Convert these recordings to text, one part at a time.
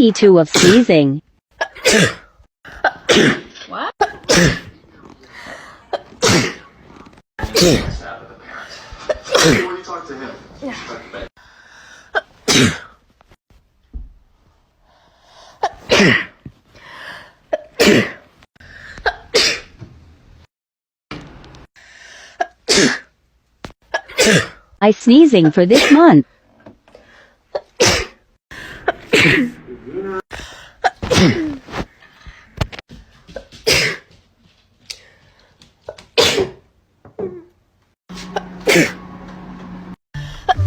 ET2 of sneezing. What? When you talk to him. I sneezing for this month.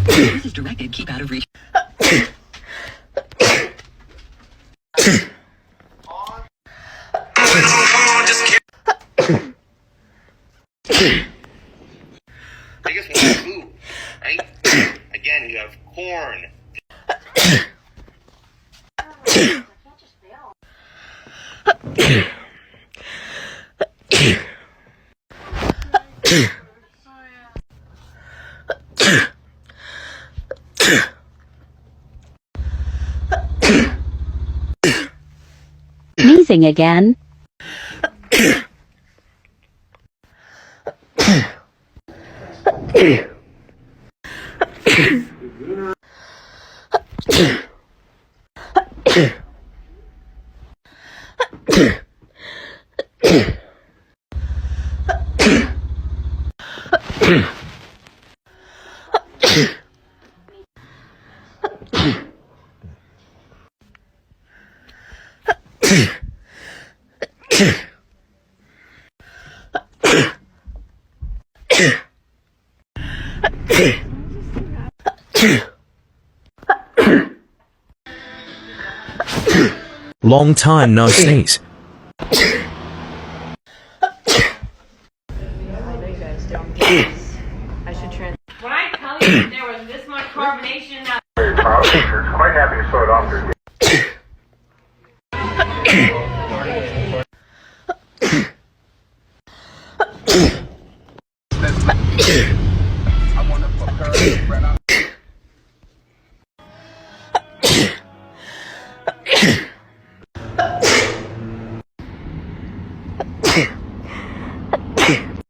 This is directed. Keep out of reach. I guess when you have food, right? Again, you have corn. Sneezing again. Long time no sneeze. I know you guys don't get this. I should trans. When I tell you there was this much carbonation, Quite happy to sort off their